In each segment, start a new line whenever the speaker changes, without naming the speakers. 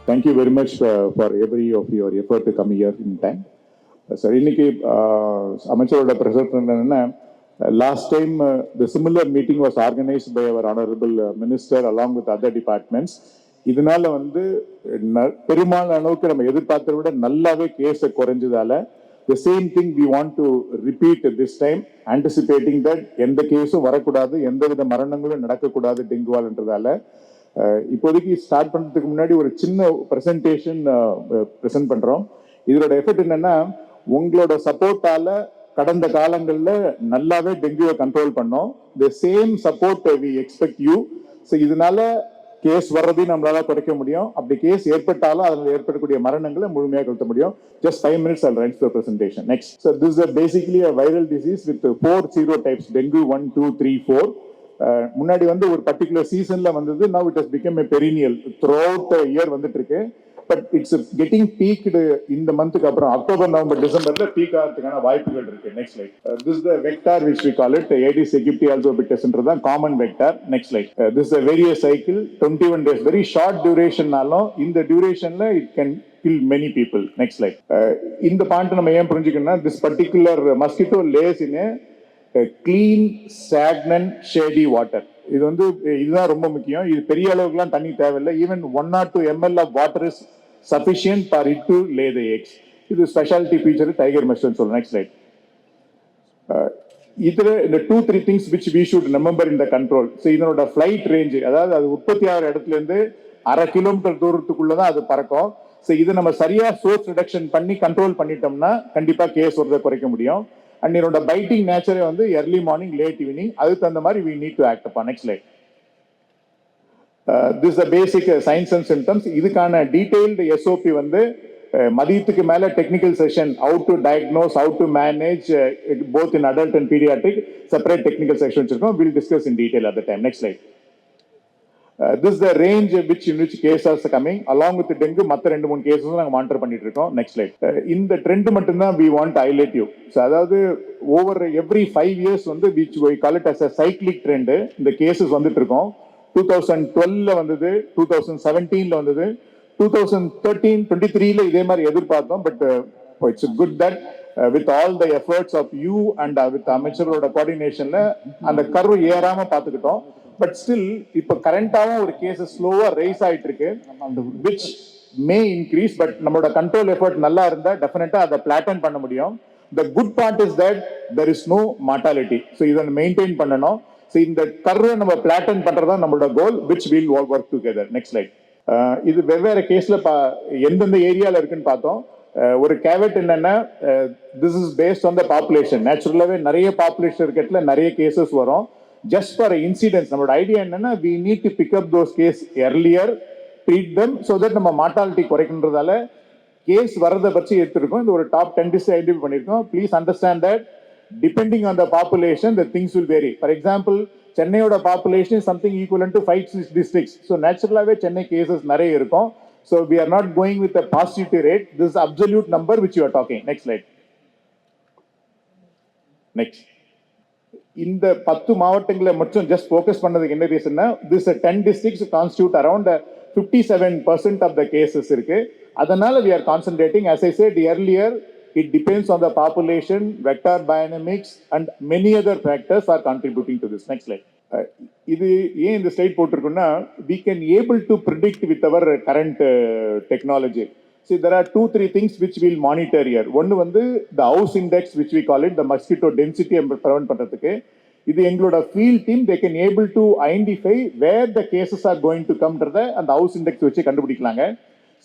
Thank you very much for every of your effort to come here in time. Sir, இன்னைக்கு அமைச்சரோட present என்னன்னா, last time the similar meeting was organized by our honorable minister along with other departments. இதனால வந்து பெரும்பாலான அளவுக்கு நம்ம எதிர்பார்த்ததை விட நல்லாவே கேஸை குறைஞ்சதால the same thing we want to repeat this time, anticipating that எந்த கேஸும் வரக்கூடாது, எந்தவித மரணங்களும் நடக்கக்கூடாது டெங்குவால்ன்றதால இப்போதைக்கு ஸ்டார்ட் பண்ணுறதுக்கு முன்னாடி ஒரு சின்ன ப்ரெசன்டேஷன் ப்ரெசென்ட் பண்ணுறோம். இதோட எஃபெக்ட் என்னன்னா, உங்களோட சப்போர்ட்டால கடந்த காலங்களில் நல்லாவே டெங்குவை கண்ட்ரோல் பண்ணோம். The same support we expect you. So இதனால கேஸ் வர்றதையும் நம்மளால குறைக்க முடியும். அப்படி கேஸ் ஏற்பட்டாலும் அதில் ஏற்படக்கூடிய மரணங்களை முழுமையாக கொடுத்த முடியும். Just 5 minutes I'll run through the presentation. Next. So this is basically a viral disease with 4 serotypes, dengue 1, 2, 3, 4. முன்னாடி வந்து ஒரு பர்டிகுலர் சீசன்ல வந்தது. now it has become a perennial throughout the year வந்துட்டு இருக்கு. பட் இட்ஸ் கெட்டிங் பீக்டு இந்த மந்த்துக்கு அப்புறம் அக்டோபர் நவம்பர் டிசம்பர்ல பீக் ஆகிறதுக்கான வாய்ப்புகள் இருக்கு. Next slide. This is the vector which we call it Aedes aegypti albopictusன்றது தான் common vector. Next slide. This is a various cycle 21 days, very short durationனாலும் இந்த டியூரேஷன்ல it can kill many people. Next slide. இந்த point நம்ம ஏன் புரிஞ்சுக்கணும்னா, this particular mosquito lays in a clean stagnant shady water. இது வந்து இதுதான் ரொம்ப முக்கியம். இது பெரிய அளவுக்குலாம் தண்ணி தேவையில்லை. Even 1 or 2 ml of water is sufficient for it to lay the eggs. இது ஸ்பெஷாலிட்டி ஃபீச்சர் டைகர் மெஷர்னு சொல்றோம். Next slide. இதுல இந்த 2-3 things which we should remember in the control. So இதனோட ஃபிளைட் ரேஞ்ச், அதாவது அது உற்பத்தி ஆகிற இடத்துல இருந்து 1/2 கிலோமீட்டர் தூரத்துக்குள்ளதான் அது பறக்கும். ஸோ இதை நம்ம சரியா சோர்ஸ் ரிடக்ஷன் பண்ணி கண்ட்ரோல் பண்ணிட்டோம்னா கண்டிப்பா கேஸ் வரதை குறைக்க முடியும். அண்ட் என்னோட பைட்டிங் நேச்சரே வந்து early morning late evening, அதுக்கு தகுந்த மாதிரி we need to act upon. Next slide. This is the basic signs and symptoms. இதுக்கான டீடைல்டு SOP வந்து மதியத்துக்கு மேல technical session, how to diagnose, how to manage both in adult and pediatric, separate technical sections இருக்கும். We'll discuss in detail at the time. Next slide. This is the range in which cases are coming along with the dengue. மற்ற 2-3 cases நாங்கள் monitor பண்ணிட்டு இருக்கோம். Next slide. இந்த trend மட்டும்தான் we want to highlight you. So அதாவது over every 5 years வந்து which we call it as a cyclic trend, இந்த cases வந்துட்டு இருக்கோம். 2012ல வந்தது, 2017ல வந்தது, 2013-23ல இதே மாதிரி எதிர்பார்த்தோம். But it's good that with all the efforts of you and with அமைச்சரோட கோஆர்டினேஷன்ல அந்த கர்வ் ஏறாம பார்த்துக்கிட்டோம். பட் ஸ்டில் இப்போ கரண்டாவும் ஒரு கேஸ் ஸ்லோவா ரைஸ் ஆயிட்டு இருக்கு, which may increase. பட் நம்மளோட கண்ட்ரோல் எஃபர்ட் நல்லா இருந்தா டெஃபினட்டா அதை பிளாட்டன் பண்ண முடியும். The good part is that there is no mortality. So இதை மெயின்டைன் பண்ணணும். ஸோ இந்த கர்வை நம்ம பிளாட்டன் பண்றதா நம்மளோட goal, which we'll work together. Next slide. இது வெவ்வேறு கேஸ்ல எந்தெந்த ஏரியால இருக்குன்னு பார்த்தோம். ஒரு கேவெட் என்னன்னா, this is based on the population. நேச்சுரலாவே நிறைய பாப்புலேஷன் இருக்கிறதுல நிறைய கேசஸ் வரும். ஜஸ்ட் ஃபார் இன்சிடென்ட்ஸ் நம்மளோட ஐடியா என்னன்னா, we need to pick up those case earlier, treat them so that நம்ம மார்டாலிட்டி குறைக்கின்றதால கேஸ் வரதை பற்றி எடுத்திருக்கோம். இந்த ஒரு டாப் 10 டிஸ்ட்ரிக்ட் ஐடென்டிஃபை பண்ணியிருக்கோம். Please understand that depending on the population the things will vary. For example, சென்னையோட population is something equivalent to 5-6 districts. So நேச்சுரலாவே Chennai cases நிறைய இருக்கும். So we are not going with a positivity rate. This is absolute number which you are talking. Next slide. Next. இந்த 10 மாவட்டங்களை மட்டும் just focus பண்ணதுக்கு என்ன ரீசன்னா, this 10 districts constitute around 57% of the cases இருக்கு. அதனால we are concentrating. As I said earlier, it depends on the population, vector dynamics and many other factors are contributing to this. Next slide. இது ஏன் இந்த slide போட்டிருக்குன்னா, we can able to predict with our current technology. See, there are 2-3 things which we'll monitor here. ஒன்று வந்து the house index which we call it, the mosquito density prevent பண்றதுக்கு. இது எங்களோட field team, they can able to identify where the cases are going to come ன்றத அந்த house index வச்சு கண்டுபிடிக்கலாங்க.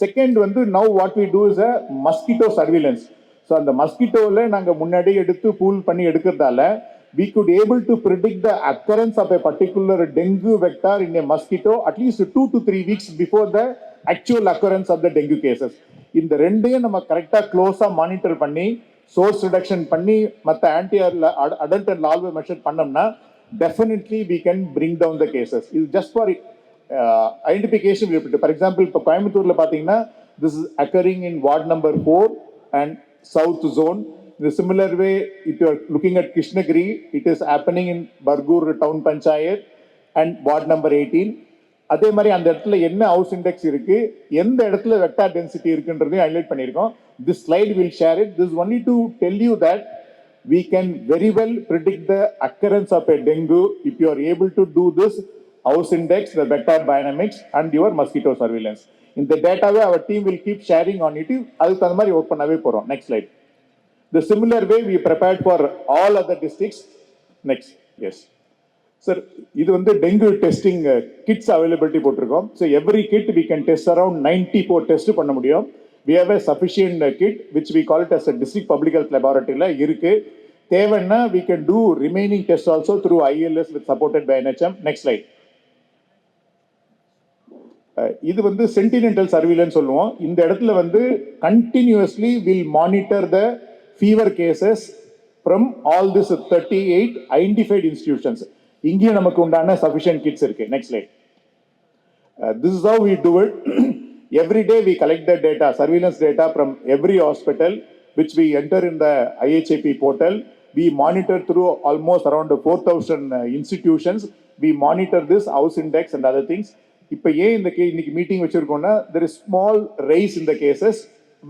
Second வந்து now what we do is a mosquito surveillance. So அந்த மஸ்கிட்டோவில் நாங்கள் முன்னாடி எடுத்து பூல் பண்ணி எடுக்கிறதால we could able to predict the occurrence of a particular dengue vector in a mosquito at least 2 to 3 weeks before the actual occurrence of the dengue cases. இந்த ரெண்டையும் நம்ம கரெக்டாக க்ளோஸாக மானிட்டர் பண்ணி சோர்ஸ் ரிடக்ஷன் பண்ணி மற்ற anti adult and larva measure பண்ணோம்னா definitely we can bring down the cases. இது just for identification. For example, இப்போ கோயம்புத்தூர்ல பார்த்தீங்கன்னா this is occurring in ward number 4 and south zone. In a similar way, if you are looking at Krishnagiri, it is happening in Bargur town panchayat and ward number 18. அதே மாதிரி அந்த இடத்துல என்ன house index இருக்கு, எந்த இடத்துல vector density இருக்குன்றதையும் highlight பண்ணியிருக்கோம். This slide will share it. This is only to tell you that we can very well predict the occurrence of a dengue if you are able to do this house index, the vector dynamics and your mosquito surveillance. In the data way our team will keep sharing on it. அதுக்கு தகுந்த மாதிரி work பண்ணவே போறோம். Next slide. The similar way we prepared for all other districts. Next. Yes. Sir, இது வந்து dengue testing kits availability போட்டிருக்கோம். So every kit we can test around 94 tests பண்ண முடியும். We have a sufficient kit which we call it as a district public health laboratory ல இருக்கு. தேவைன்னா we can do remaining tests also through ILS with supported by NHM. Next slide. இது வந்து சென்டினென்டல் surveillance சொல்லுவோம். இந்த இடத்துல வந்து continuously will monitor the fever cases from all this 38 identified institutions. இங்கேயும் நமக்கு உண்டான சஃபிஷியன்ட் கிட்ஸ் இருக்கு. Next slide. This is how we do it. Every day we collect the data, surveillance data from every hospital which we enter in the IHIP portal. We monitor through almost around 4,000 institutions. We monitor this house index and other things. இப்போ ஏன் இந்த இன்னைக்கு meeting வச்சிருக்கோம்னா, there is small rise in the cases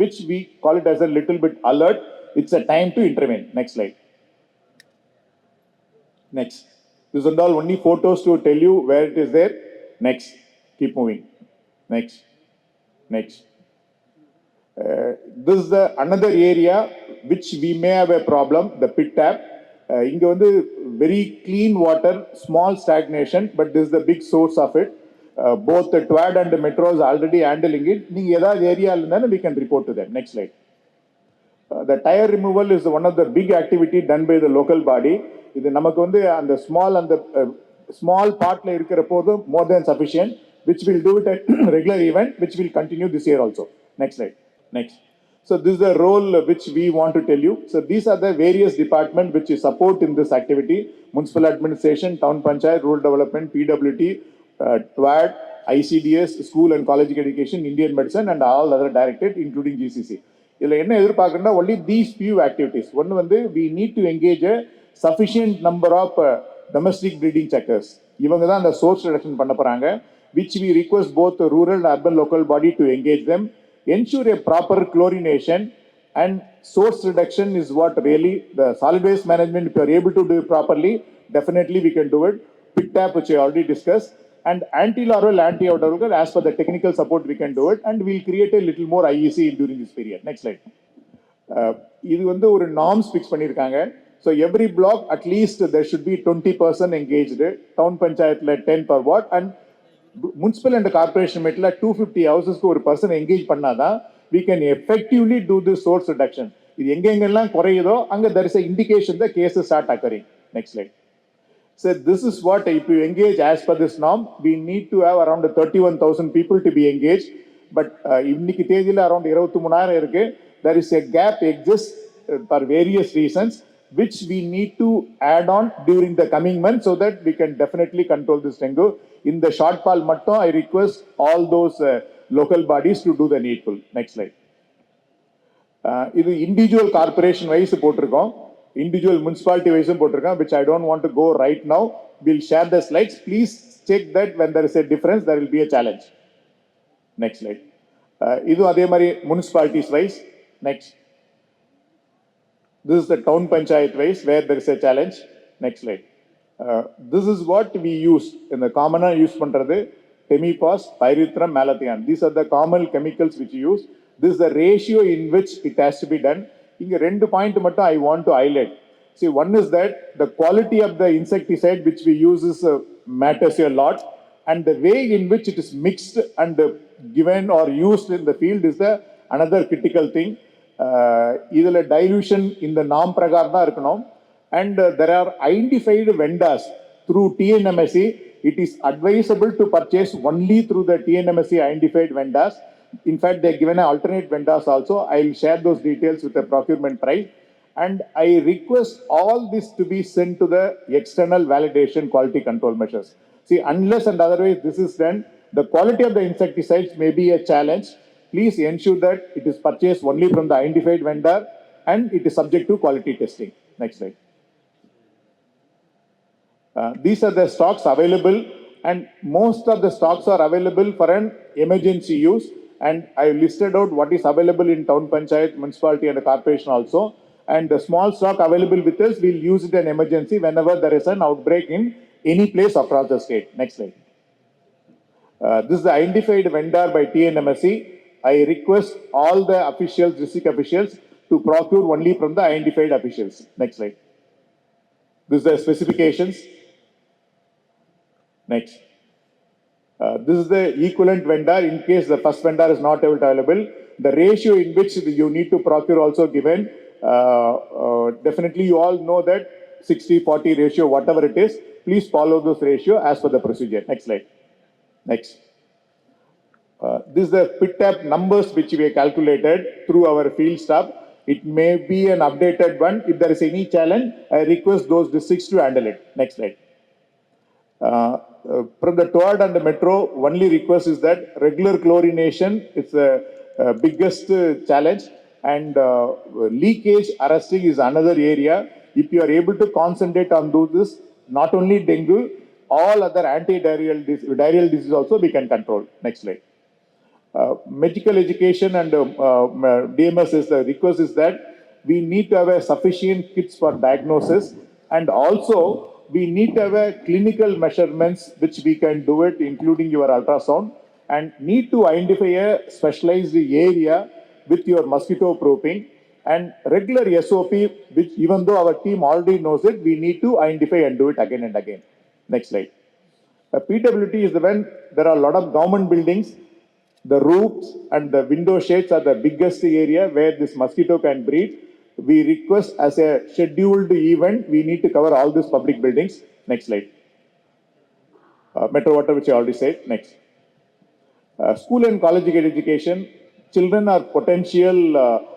which we call it as a little bit alert. It's a time to intervene. Next slide. Next. This is all only photos to tell you where it is there. Next. Keep moving. Next. Next. This is the another area which we may have a problem, the pit tap. இங்க வந்து very clean water, small stagnation, but this is the big source of it. Both the TWAD and the metro is already handling it. நீங்க ஏதாவது ஏரியால இருந்தாலும் we can report to them. Next slide. The tire removal is one of the big activity done by the local body. இது நமக்கு வந்து அந்த small partல இருக்கிற போதும் more than sufficient, which will do it at regular event, which will continue this year also. Next slide. Next. So this is the role which we want to tell you. So these are the various departments which support in this activity: municipal administration, town panchayat, rural development, PWT, TWAD, ICDS, school and college education, Indian medicine and all other directorate including GCC. இதில் என்ன எதிர்பார்க்கணும்னா only these few activities. ஒன்று வந்து we need to engage a sufficient number of domestic breeding checkers. இவங்க தான் அந்த source reduction பண்ண போகிறாங்க, which we request both rural and urban local body to engage them. Ensure a proper chlorination and source reduction is what really the solid waste management, if you are able to do it properly, definitely we can do it. Pit tap, which I already discussed, and anti-larval, anti-outer, as per the technical support we can do it, and we'll create a little more IEC during this period. Next slide. இது வந்து ஒரு norms fix பண்ணியிருக்காங்க. So every block at least there should be 20% engaged. Town panchayatல 10 per watt and municipal and corporation மீட்டில் 250 ஹவுசஸ்க்கு ஒரு person engage பண்ணாதான் we can effectively do the source reduction. இது எங்கெங்கெல்லாம் குறையுதோ அங்கே there is a indication the cases start occurring. Next slide. So this is what if you engage as per this norm, we need to have around 31,000 people to be engaged. But இன்னைக்கு தேதியில் around 23,000 இருக்கு. There is a gap exists for various reasons which we need to add on during the coming months so that we can definitely control this dengue. In the shortfall mattum, I request all those local bodies to do the needful. Next slide. இது individual corporation wise போட்டிருக்கோம், individual municipality wise போட்டிருக்கோம், which I don't want to go right now. We'll share the slides. Please check that when there is a difference, there will be a challenge. Next slide. இது அதே மாதிரி municipalities wise. Next. This is the town panchayat wise where there is a challenge. Next slide. This is what we use in the common use பண்றது temipos, pyrethrum, malathion. These are the common chemicals which we use. This is the ratio in which it has to be done. இங்க ரெண்டு point மட்டும் I want to highlight. See, one is that the quality of the insecticide which we use is matters a lot, and the way in which it is mixed and given or used in the field is the another critical thing. இதில் dilution இந்த norm பிரகாரம் தான் இருக்கணும். And there are identified vendors through TNMSC. It is advisable to purchase only through the TNMSC identified vendors. In fact, they are given alternate vendors also. I will share those details with the procurement price. And I request all this to be sent to the external validation quality control measures. See, unless and otherwise this is done, the quality of the insecticides may be a challenge. Please ensure that it is purchased only from the identified vendor and it is subject to quality testing. Next slide. These are the stocks available and most of the stocks are available for an emergency use. And I listed out what is available in town panchayat, municipality, and the corporation also. And the small stock available with us, we'll use it in emergency whenever there is an outbreak in any place across the state. Next slide. This is the identified vendor by TNMSC. I request all the officials, district officials, to procure only from the identified officials. Next slide. This is the specifications. Next. This is the equivalent vendor in case the first vendor is not available. The ratio in which you need to procure also given. Definitely you all know that 60-40 ratio, whatever it is, please follow this ratio as per the procedure. Next slide. Next. This is the pit tap numbers which we have calculated through our field staff. It may be an updated one. If there is any challenge, I request those districts to handle it. Next slide. From the TOAD and the metro, only request is that regular chlorination is the biggest challenge, and leakage arresting is another area. If you are able to concentrate on this, not only dengue, all other anti-diarrheal disease also we can control. Next slide. Medical education and DMS is the request is that we need to have a sufficient kits for diagnosis, and also we need to have a clinical measurements which we can do it, including your ultrasound, and need to identify a specialized area with your mosquito probing and regular SOP, which even though our team already knows it, we need to identify and do it again and again. Next slide. PWT is when there are a lot of government buildings. The roofs and the window shades are the biggest area where this mosquito can breed. We request as a scheduled event, we need to cover all these public buildings. Next slide. Metro water, which I already said. Next. School and college education. Children are potential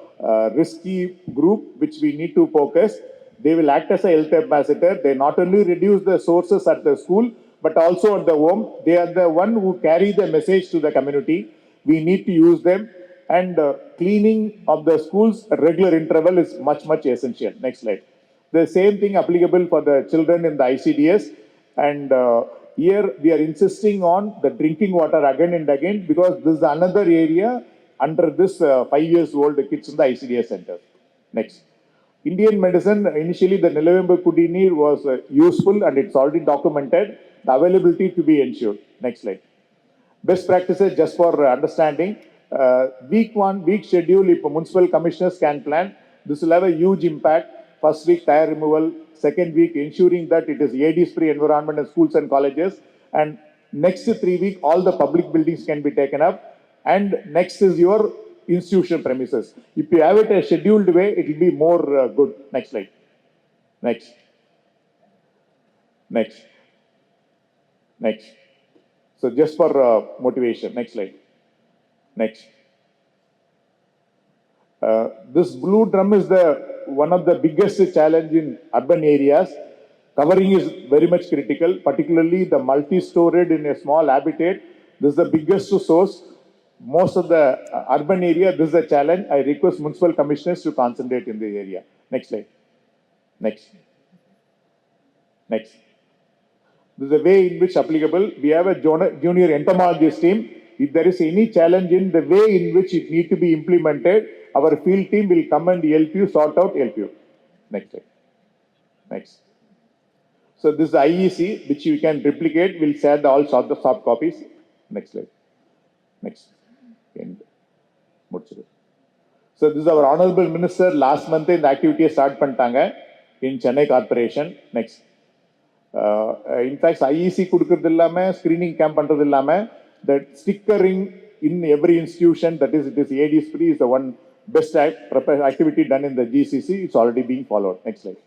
risky group which we need to focus. They will act as a health ambassador. They not only reduce the sources at the school, but also at the home. They are the one who carry the message to the community. We need to use them. And cleaning of the schools at regular interval is much, much essential. Next slide. The same thing applicable for the children in the ICDS. And here we are insisting on the drinking water again and again, because this is another area under this 5 years old kids in the ICDS center. Next. Indian medicine, initially the Nilavembu Kudinir was useful and it's already documented. The availability to be ensured. Next slide. Best practices just for understanding. Week schedule, if municipal commissioners can plan, this will have a huge impact. First week, tire removal. Second week, ensuring that it is AIDS-free environment in schools and colleges. And next 3 weeks, all the public buildings can be taken up. And next is your institution premises. If you have it a scheduled way, it will be more good. Next slide. Next. Next. Next. So just for motivation. Next slide. Next. This blue drum is one of the biggest challenge in urban areas. Covering is very much critical, particularly the multi-storied in a small habitat. This is the biggest source. Most of the urban area, this is a challenge. I request municipal commissioners to concentrate in the area. Next slide. Next. Next. This is the way in which applicable. We have a junior entomologist team. If there is any challenge in the way in which it need to be implemented, our field team will come and help you, sort out, help you. Next slide. Next. So this is IEC, which you can replicate. We'll share all soft copies. Next slide. Next. And so this is our Honorable Minister. Last month in the activity start pantanga in Chennai Corporation. Next. In fact, IEC kudukuradillama, screening camp pandradillama, that stickering in every institution, that is, it is AIDS free, is the one best activity done in the GCC. It's already being followed. Next slide.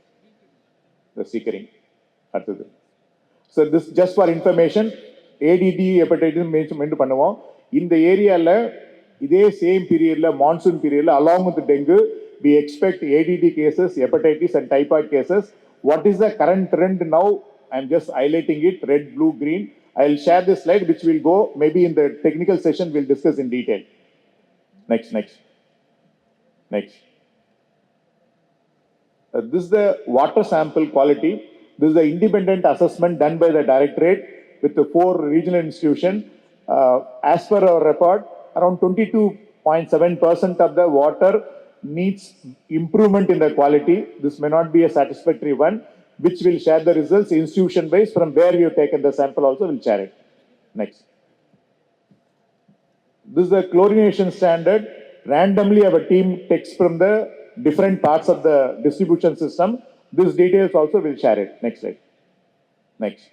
The stickering. So this just for information, ADD hepatitis mention பண்ணுவோம். இந்த ஏரியால இதே same periodல monsoon periodல along with dengue, we expect ADD cases, hepatitis and typhoid cases. What is the current trend now? I'm just highlighting it, red, blue, green. I'll share this slide, which will go maybe in the technical session. We'll discuss in detail. Next. This is the water sample quality. This is the independent assessment done by the directorate. with the 4 regional institutions. As per our report, around 22.7% of the water needs improvement in the quality. This may not be a satisfactory one, which will share the results institution based from where we have taken the sample also will share it. Next. This is the chlorination standard. Randomly, our team takes from the different parts of the distribution system. These details also will share it. Next slide. Next.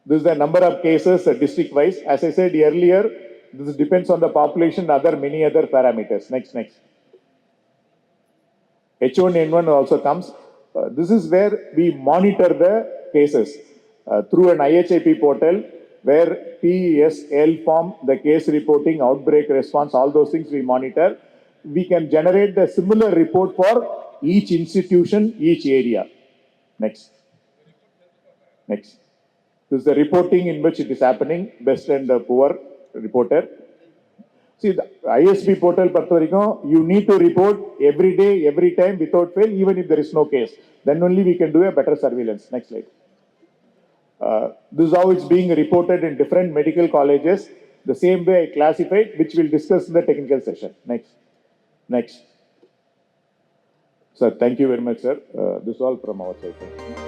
This is the number of cases district-wise. As I said earlier, this depends on the population, many other parameters. Next. H1N1 also comes. This is where we monitor the cases through an IHIP portal where PESL form, the case reporting, outbreak response, all those things we monitor. We can generate the similar report for each institution, each area. Next. This is the reporting in which it is happening, best and poor reporter. See, the ISP portal, you need to report every day, every time, without fail, even if there is no case. Then only we can do a better surveillance. Next slide. This is how it's being reported in different medical colleges. The same way I classified, which we'll discuss in the technical session. Next. Sir, thank you very much, sir. This is all from our side.